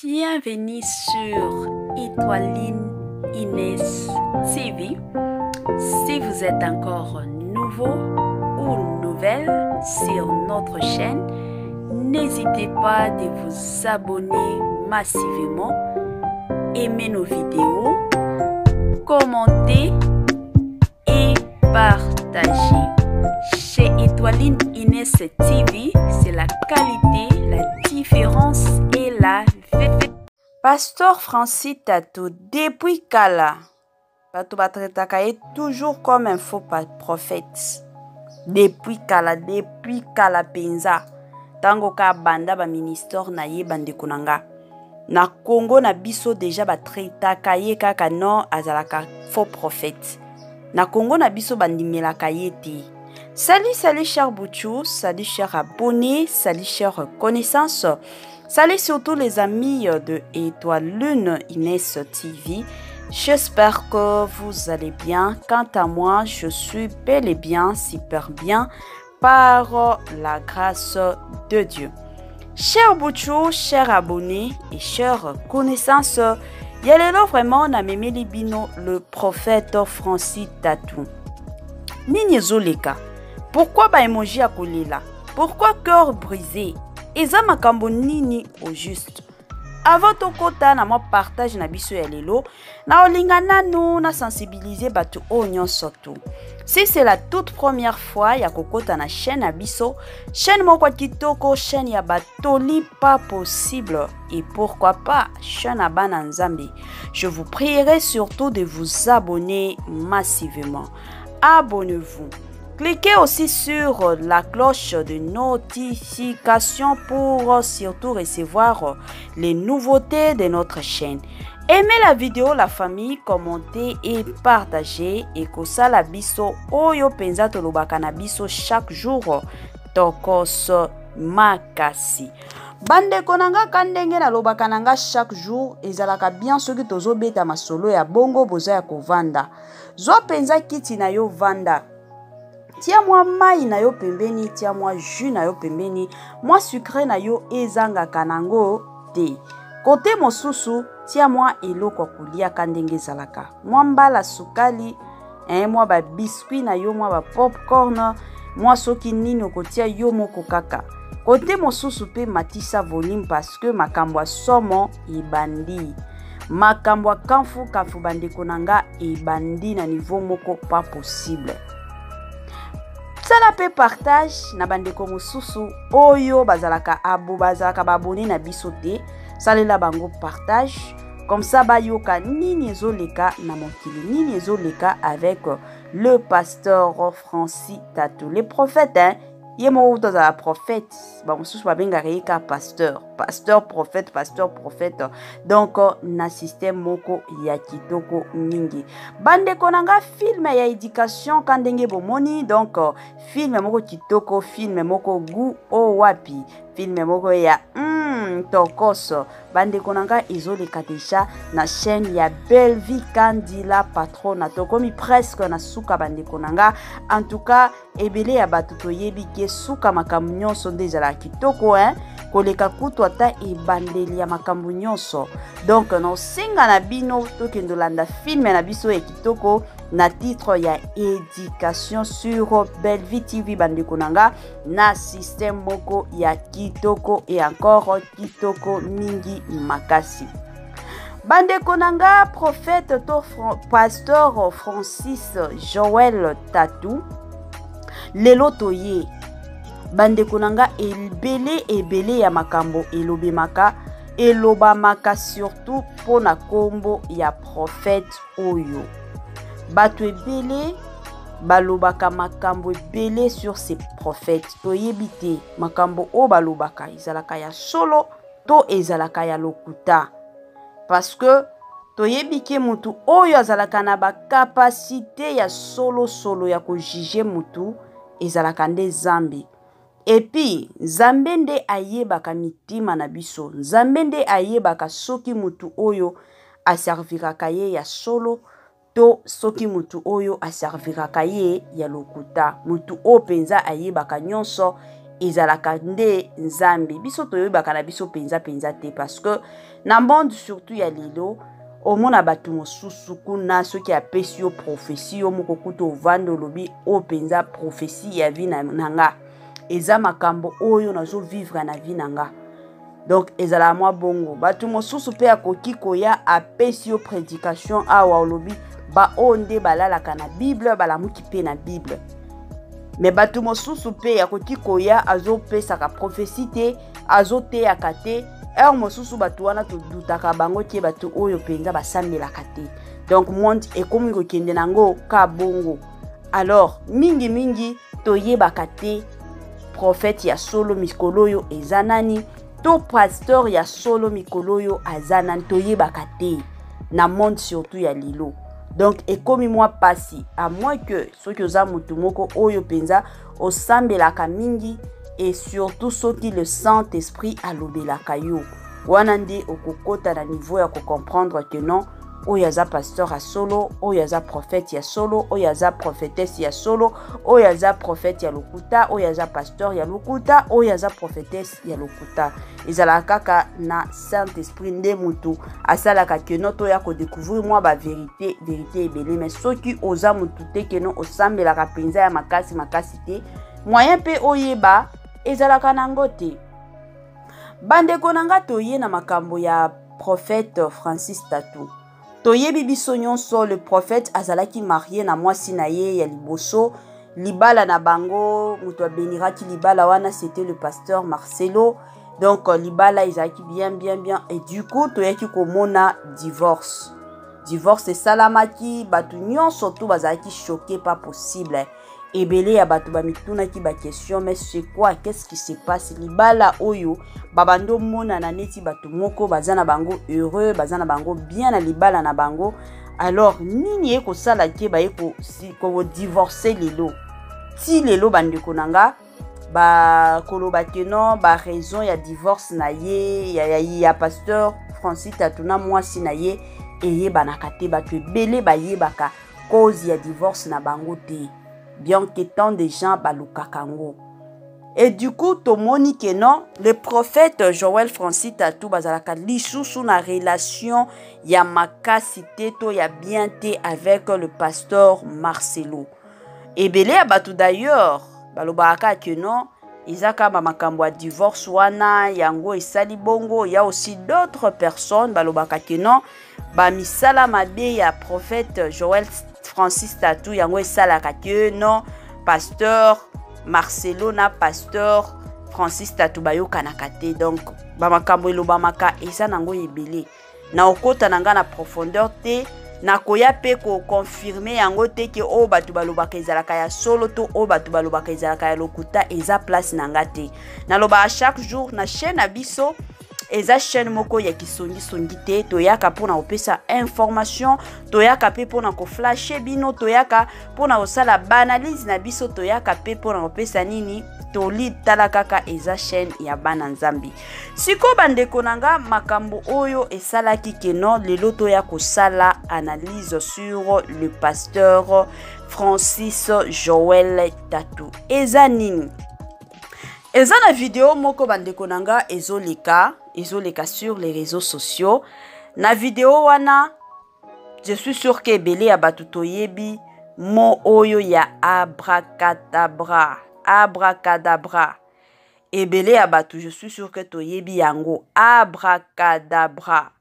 Bienvenue sur Étoiline Inès TV. Si vous êtes encore nouveau ou nouvelle sur notre chaîne, n'hésitez pas de vous abonner massivement, aimer nos vidéos, commenter et partager. Chez Étoiline Inès TV, c'est la qualité, la différence et la vérité. Pasteur Francis Tatou, depuis Kala, Pato Batretaka est toujours comme un faux prophète. Depuis Kala Penza. Tango ka banda ba ministère na ye bande kunanga. Na Congo na biso déjà batretaka ye kaka non azalaka faux prophète. Na Congo na biso bandimelaka ye te. Salut chers Bouchou, salut chers abonnés, salut chers connaissances, salut surtout les amis de Étoiline Inès TV. J'espère que vous allez bien. Quant à moi, je suis bel et bien, super bien, par la grâce de Dieu. Chers Bouchou, chers abonnés et chers connaissances, yalelo vraiment na meme libino le prophète Francis Tatou. Nini zoleka? Pourquoi ba emoji akolela? Pourquoi cœur brisé? Eza makambo nini au juste? Avant to kota na mo partage na biso ya lelo, na olingana no na sensibiliser batu o nyonso tu. Si c'est la toute première fois ya kokota na chaîne abiso, chaîne moko kitoko, chaîne ya batoli pas possible et pourquoi pas chaîne abana nzambe. Je vous prierai surtout de vous abonner massivement. Abonnez-vous. Cliquez aussi sur la cloche de notification pour surtout recevoir les nouveautés de notre chaîne. Aimez la vidéo, la famille, commentez et partagez. Et kosala biso oyo penza tolobaka na biso chaque jour tokos makasi. Bande konanga kandenge na lobaka nanga chaque jour ezalaka bien soki tozobeta masolo ya bongo boza ya kovanda. Zo penza kiti na yo vanda. Tia moi mai na yo pembeni, tia moi jus na yo pembeni, moi sucré na yo ezanga kanango te. Côté mosusu, tia moi eloko kulia kandenge zalaka. Moi mbala sukali, moi ba biscuit na yo, moi ba popcorn, moi soki nini okotia yo moko kaka. Côté mosusu pe matisa volume parce que makambo somo ibandi. Makambo kanfu bande konanga ibandi na niveau moko pas possible. Sala pe partage na bandeko mosusu oyo bazalaka babone na biso te, salela bango partage comme ça bayoka nini ezoleka na mokili, nini ezoleka avec le pasteur Francis Tatou, le prophète ye mo uto za prophète ba mosusu babenga ka pasteur prophète donc na système moko ya kitoko mingi bande konanga film ya éducation kandenge bomoni donc film moko kitoko, film moko gu o wapi, film moko ya tokoso bande konanga ezoleka deja na chaîne ya Belle Vie Kandila Patrona tokomi presque na suka bande konanga. En tout cas ebele ya batu toyebi ke suka makambo nyonso nde ezala kitoko koleka kutu ata ebandeli ya makambo nyonso. Donc no singa na bino tokendo landa film na biso ya kitoko na titre ya éducation sur Belle Vie TV bande konanga na système moko ya kitoko et encore kitoko mingi makasi. Bande konanga prophète to pasteur Francis Joël Tatou lelo toye bande konanga ebele ya makambo elobamaka surtout pona kombo ya prophète oyo. Batu ebele balobaka makambo ebele sur ces prophètes. Toyebi te makambo o balobaka ezalaka ya solo to ezalaka ya lokuta. Parce que toyebi ke mutu oyo azalaka na ba capacité ya solo ya ko juger mutu ezalaka nde Zambe. Et puis Zambe nde ayebaka mitima na biso. Zambe nde ayebaka soki mutu oyo aserviraka ye ya solo to soki mutu oyo aserviraka ye ya lokuta. Mutu o penza ayebaka nyonso ezalaka nde nzambe biso toyebaka na biso penza te parce que na monde surtout ya lelo omona bato mosusu kuna soki apesi yo prophétie yo moko kuta ovanda olobi o penza prophétie ya vie na nga eza makambo oyo nazo vivre na vie na nga. Donc ezala mwa bongo bato mosusu pe akoki koya apesi yo prédication awa olobi ba onde balalaka na Bible balamuki pe na Bible. Mais bato mosusu pe akoki koya azopesaka prophétie te azoteyaka te mosusu bato wana todutaka bango tie bato oyo penza basambelaka te. Donc monde ekomi kokende nango ka bongo. Alors mingi toyebaka te prophète ya solo mikolo oyo eza nani to pasteur ya solo mikolo oyo aza nani toyebaka te na monde surtout ya lilo. Donc ekomi mwa pasi à moins que soki oza mutu moko oyo penza osambelaka mingi et surtout soki le Saint-Esprit alobelaka yo wana nde okokota na niveau ya comprendre que non oyo aza pasteur ya solo oyo aza prophète ya solo oyo aza prophétesse ya solo oyo aza prophète ya lokuta oyo aza pasteur ya lokuta oyo aza prophétesse ya lokuta. Ezalaka kaka na Saint-Esprit nde mutu asalaka que non to ya ko découvrir moi ba vérité ebele. Mais soki oza mutu te que non osambelaka penza ya makasi te moyen pe oyeba ezalaka nango te. Bandeko nanga toye na makambo ya prophète Francis Tatou. Toyebi biso nyonso le prophète azalaki marié na mwasi na ye ya liboso libala na bango muto beniraki libala wana c'était le pasteur Marcelo. Donc libala ezalaki bien et du coup toyaki komona divorce esalamaki bato nyonso to bazalaki choqué pas possible. Ebele ya bato bamituna ki ba question mais c'est quoi, qu'est-ce qui se passe libala oyo babando mona na neti bato moko bazana bango heureux bazana bango bien na libala na bango. Alors nini eko sala ke ba eko si ko divorcer lelo ti lelo bandeko nanga ba koloba ke non ba raison ya divorce na ye ya pasteur Francis Tatou na mwasi na ye eye banaka te bato ebele bayebaka cause ya divorce na bango te. Bien que tant de gens balukakango. Et du coup, tomoni que non, le prophète Joël Francis Tatou bazalaka lisusu na relation ya makasi te to ya bien te avec le pasteur Marcelo. Et belé abatu d'ailleurs, balobaka que non, izaka ba makambo ya divorce wana yango esali bongo, il y a aussi d'autres personnes balobaka que non, ba misala mabe ya prophète Joël Francis Tatou yango esalaka que non pasteur Marcelo na pasteur Francis Tatou bayokanaka te. Donc ba makambo elobamaka eza nango ebele na okota nanga na profondeur te na koya pe ko confirmer yango te ke o batu balobaka ezalaka ya solo to o batu balobaka ezalaka ya lokuta eza place nanga te. Na loba chaque jour na chaîne abiso eza chaîne moko ya kisongi te toyaka pona opesa information toyaka pe pona ko flasher bino toyaka pona osala banalise na biso toyaka pe pona opesa nini toli tala kaka eza chaîne ya bana nzambi. Siko bandeko nanga makambo oyo esalaki keno lelo toya kosala analyse sur le pasteur Francis Joël Tatou. Eza nini? Eza na vidéo moko bandeko nanga ezoleka sur les réseaux sociaux. Na vidéo wana je suis sûr que belé ya batu toyebi mo oyo ya abracadabra. Ebele ya batu je suis sûr que toyebi yango abracadabra.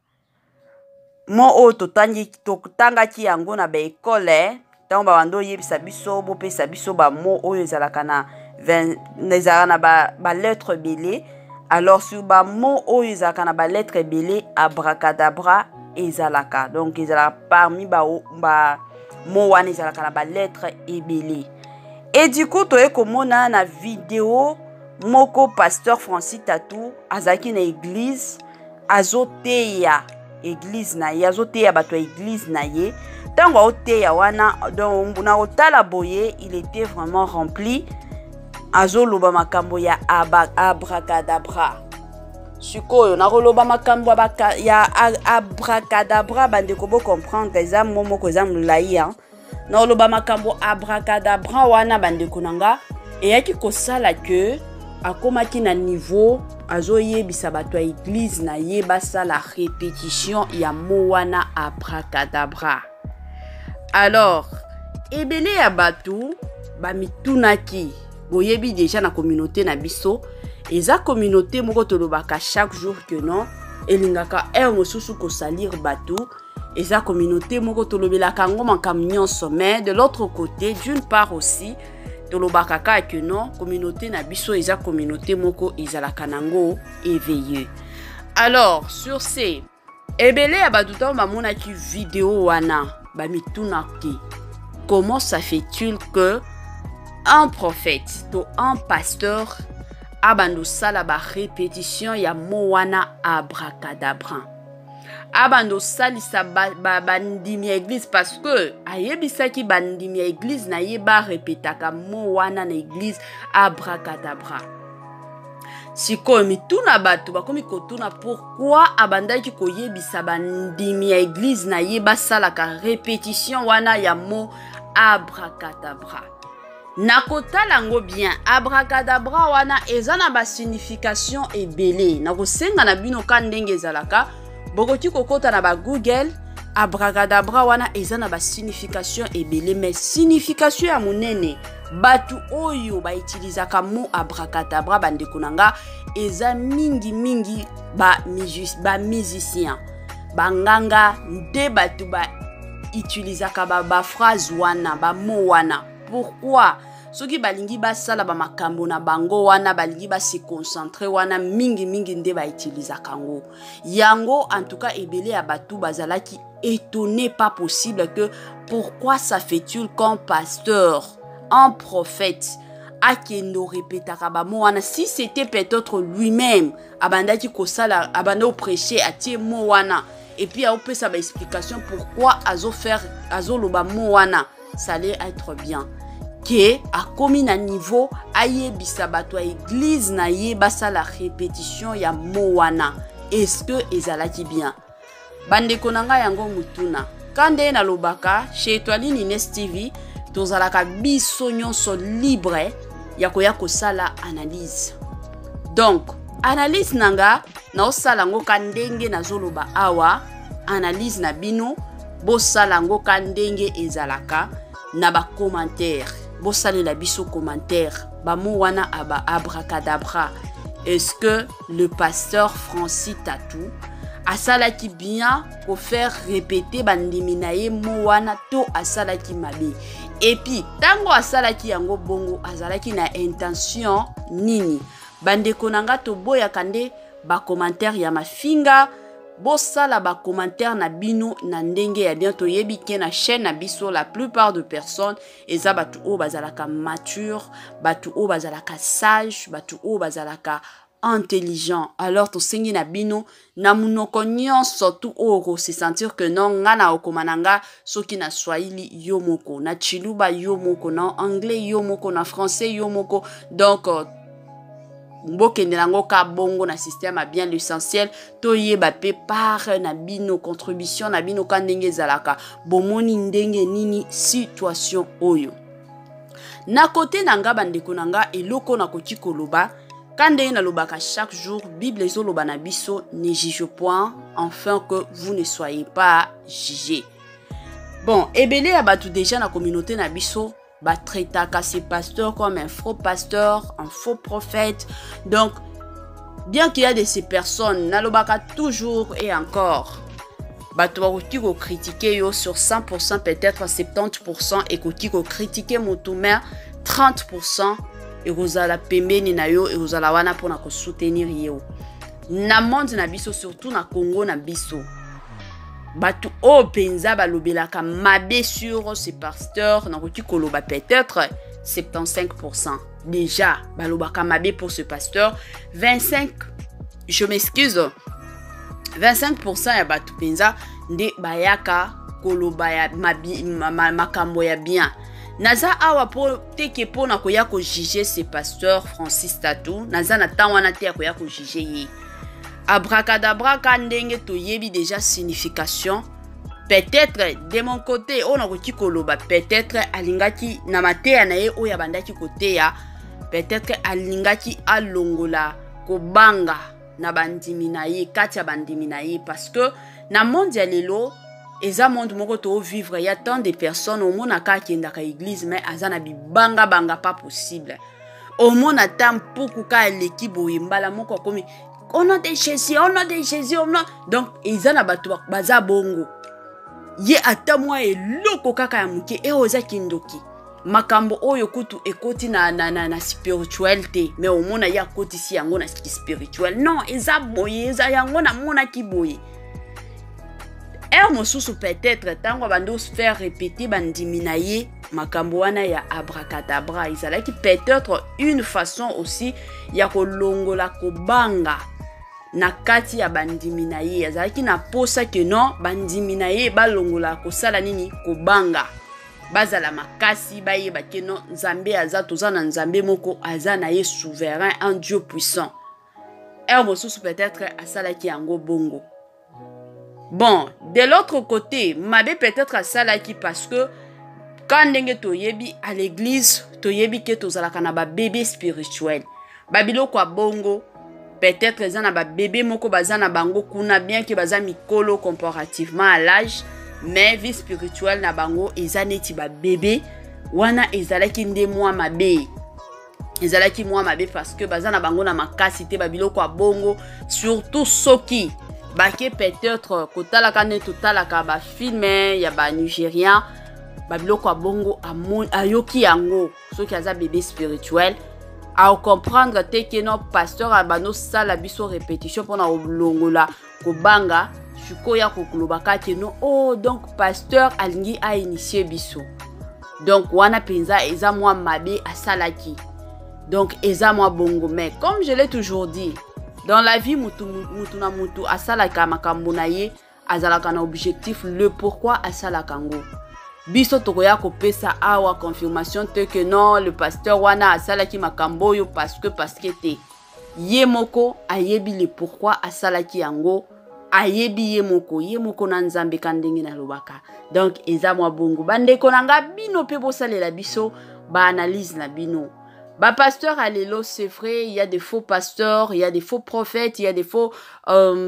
Mo o totangaki yango na ba école tango ba bando yebisa biso bo pesa biso ba mo oyo ezalaka na ba lettre belé. Alors sur ba mo oyo ezalaka na ba lettre belé abracadabra ezalaka. Donc ezalaka parmi ba mo wana ezalaka na ba lettre ebelé. Et du coup toye komona na vidéo moko pasteur Francis Tatou azaki na église azoteya église na ye azoteya bato ya église na ye tango aoteya wana donc na otala boye il était vraiment rempli azoloba makambo ya abracadabra. Sikoyo na roloba makambo ya abracadabra bandeko bo comprendre eza momo ko eza mulai hein. Na roloba makambo abracadabra wana bandeko nanga eyaki kosala que akomaki na niveau azoyebisa bato ya église na ye basala répétition ya mo wana abracadabra. Alors ebele ya bato bamitunaki boyebi déjà na communauté na biso eza communauté moko tolobaka chaque jour que non elingaka mosusu kosalir bato eza communauté moko tolobelaka ngo makambo nyonso. Mais de l'autre côté d'une part aussi tolobaka ka que non communauté na biso eza communauté moko ezalaka nango éveillé. Alors sur ce ebele ya bato to bamonaki vidéo wana bamitunaki comment ça fait-il que un prophète ou un pasteur abando sala ba répétition ya mo wana abracadabra abando salisa bandimi ya église parce que ayebisaki bandimi ya église na yeba répétaka mo wana na église abracadabra. Sikoyo mituna bato bakomi kotuna pourquoi abandaki koyebisa bandimi ya église na yeba salaka répétition wana ya mo abracadabra. Nakotala ngo bien abracadabra wana eza na ba signification ebele nakosenga na bino ka ndenge ezalaka bokoki kokota na ba Google abracadabra wana eza na ba signification ebele mais signification ya munene batu oyo ba utilizaka mo abracadabra bandeko nanga eza mingi ba musicien banganga nde batu ba utilizaka ba phrase wana ba mo wana. Pourquoi? Soki balingi basala ba makambo na bango wana balingi ba se concentrer wana mingi nde ba utiliser kango. Yango en tout cas ebele ya batu bazalaki étonné pas possible que pourquoi ça fait-il qu'un pasteur, un prophète akendo répétaka ba mo wana si c'était peut-être lui-même abandaki kosala abando prêcher atie mo wana et puis a opé sa ba explication pourquoi azo loba mo wana ça allait être bien. Que a commis na niveau ayebisa bato ya église na ye basala répétition ya mo wana. Est-ce que ezalaki bien? Bandeko nanga yango mutuna. Kande na lobaka chez Étoile Ines TV tozalaka biso nyonso libre ya koya kosala analyse. Donc analyse nanga na osala ngo kandenge na zoloba awa analyse na bino bosala ngo kandenge ezalaka na ba commentaire. Bosale la biso commentaire. Bamo wana aba abracadabra. Est-ce que le pasteur Francis Tatou asala ki bien pour faire répéter bandiminaye mo wana to asala ki mabe? Et puis tango asala ki yango bongo azala ki na intention nini? Bandeko nanga to boya kande ba commentaire ya mafinga. Bosala ba commentaire na bino na ndenge ya bien toyebi ke na chaîne na biso la plupart de personnes eza batu o bazalaka mature, batu o bazalaka sage, batu o bazalaka intelligent. Alors to sengi na bino na munoko nyonso tu o se sentir que non ngana okomananga soki na Swahili yo moko, na Chiluba yo moko, na anglais yo moko, na français yo moko. Donc mbokende nango ka bongo na système a bien l'essentiel to yeba pe par na bino contribution na bino ka ndenge zalaka bomoni ndenge nini situation oyo na côté nanga bandeko nanga eloko na koti koloba kande na lobaka chaque jour Bible ezoloba na biso ne juge point afin que vous ne soyez pas jugés. Bon ebele ya batu déjà na communauté na biso ba traitaka ces pasteurs comme un faux pasteur, un faux prophète. Donc, bien qu'il y a de ces personnes, nalobaka toujours et encore, bato bakoki ko critiquer yo sur 100%, peut-être 70%, et koki ko critiquer motumer 30%, et kozala pembeni na yo, et kozala wana pona ko soutenir yo. Na monde na biso, surtout na Congo na biso. Batu o penza balobelaka mabe sur ces pasteurs na koti koloba peut-être 75%. Déjà balobaka mabe pour ce pasteur 25 je m'excuse 25% ya batu penza nde bayaka koloba ya makambo ya bien. Naza awa po teke po na koya ko juger ces pasteurs Francis Tatou naza na tawana te ya koya ko juger ye. Abracadabra kandenge to yebi déjà signification. Peut-être de mon côté on a koloba peut-être alingaki na mateya na ye oya bandaki côté ya peut-être alingaki alongola kobanga na bandimi na ye kati ya bandimi na ye parce que na monde ya lelo eza monde moko to vivre il y a tant de personnes au monde aka kendaka église mais azana bibanga banga pas possible au monde ata mpuku ka leki boye mbala moko komi on a des Jésus on a donc ezana bato baza bongo ye ata mwa eloko kaka ya muke e oza kindoki makambo oyo kutu ekoti na spiritualité mais au mona ya koti si yango na spirituel non eza boye eza yango na mona ki boye mosusu peut-être tango bando faire répéter bandimi na ye makambo wana ya abracadabra ezalaki peut-être une façon aussi ya kolongola kobanga na kati ya bandimi na ye ezalaki na posa que non bandimi na ye balongola kosala nini kobanga bazala makasi bayeba ke non nzambe aza toza na nzambe moko aza na ye souverain un Dieu puissant mosusu peut-être asalaki yango bongo. Bon, de l'autre côté, mabe peut-être asalaki parce que quand ndenge toyebi à l'église toyebi ke tozalaka na ba bébé spirituel babilo kwa bongo peut-être ezana ba bébé moko bazana bango kuna bien que baza mikolo comparativement à l'âge mais vie spirituelle na bango ezaneti ba bébé wana ezalaki nde mwa mabe ezalaki mwa mabe parce que bazana bango na makasi te babilo kwa bongo surtout soki bake peut-être kotala kane totala ka ba film ya ba Nigérien babilo kwa bongo ayoki yango soki aza bébé spirituel à comprendre te que no pasteur abano sala biso répétition pona olongola kobanga sikoya kokulobaka ke no oh donc pasteur alingi a initié biso donc wana penza eza mwa mabe asalaki donc eza mwa bongo mais comme je l'ai toujours dit dans la vie mutu na mutu asalaka makambo na ye azalaka na objectif le pourquoi asalaka ngo biso tokoya kopesa awa confirmation te que non le pasteur wana asalaki makambo yo parce que te ye moko ayebi le pourquoi asalaki yango ayebi ye moko na nzambe kandenge na lobaka donc eza mwa bongo bandeko nanga bino pe bosalela biso ba analyse na bino. Bah pasteur allélo, c'est vrai, il y a des faux pasteurs, il y a des faux prophètes, il y a des faux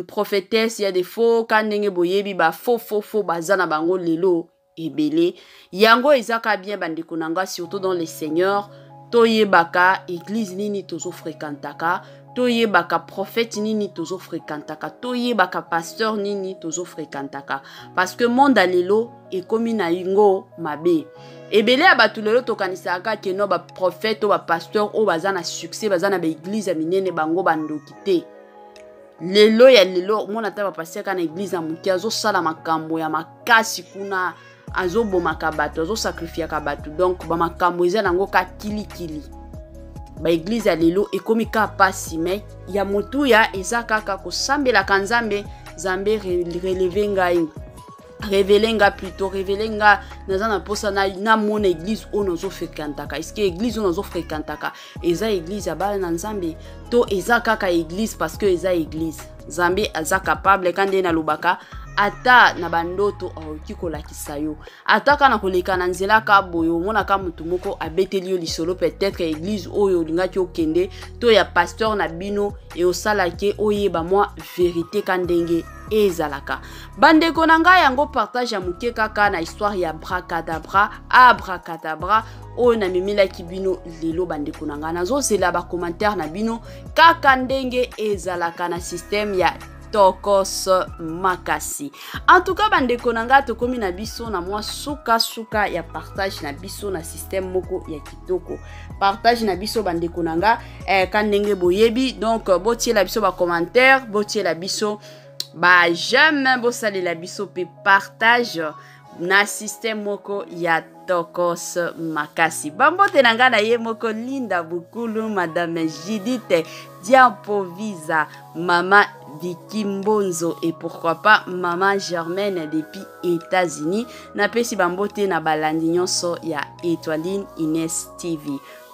prophétesses, il y a des faux kandenge boyebi ba faux bazana bango lelo ebele. Yango ezaka bien bandeko nanga surtout dans les seigneurs, toye baka église nini tozo fréquentaka, toye baka prophète nini tozo fréquentaka, toye baka pasteur nini tozo fréquentaka parce que monde allélo et comme na ingo mabe. Ebele abatu lelo tokanisaka ke no ba prophète ou ba pasteur ou bazana succès bazana ba église ya minene bango bandokite lelo ya lelo mona ta ba pasteur kana église ya muki azo sala makambo ya makasi kuna azo bomaka bato azo sacrifier ka bato donc ba makambo eza nango ka kili ba église ya lelo ekomi ka pasi mais ya mutu ya eza kaka ko sambela kanzambe zambe relever ngai révélenga plutôt révélenga nazana posa na mon église on ozo fréquentaka est-ce que église on ozo fréquentaka eza église ya bala na nzambe to eza kaka église parce que eza église nzambe aza capable kande na lubaka ata na bandoto okikola kisayo ata kana koleka na nzela ka boyo mona ka mutu moko abeteli yo lisolo peut-être église oyo lingaki okende to ya pasteur na bino e osalake oyeba moi vérité kandenge ezalaka bandeko nanga yango partage ya muke kaka na histoire ya abracadabra oyo na mimila kibino lelo bandeko nanga nazo zela ba commentaire na bino kaka ndenge ezalaka na système ya Tokos makasi. En tout cas bandeko nanga tokomi na biso na mwa suka ya partage na biso na système moko ya kitoko. Partage na biso bandeko nanga kandenge boyebi donc botie la biso ba commentaire, botie la biso ba j'aime bosali la biso pe partage na système moko ya Tokos makasi. Bambote nanga na ye moko Linda Bukulu, Madame Judith Diampovisa, Maman Vicky Mbonzo et pourquoi pas Maman Germaine depuis États-Unis. Na pesi bambote na balandi nyonso ya Étoiline Ines TV.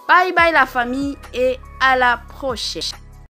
Bye bye la famille et à la prochaine.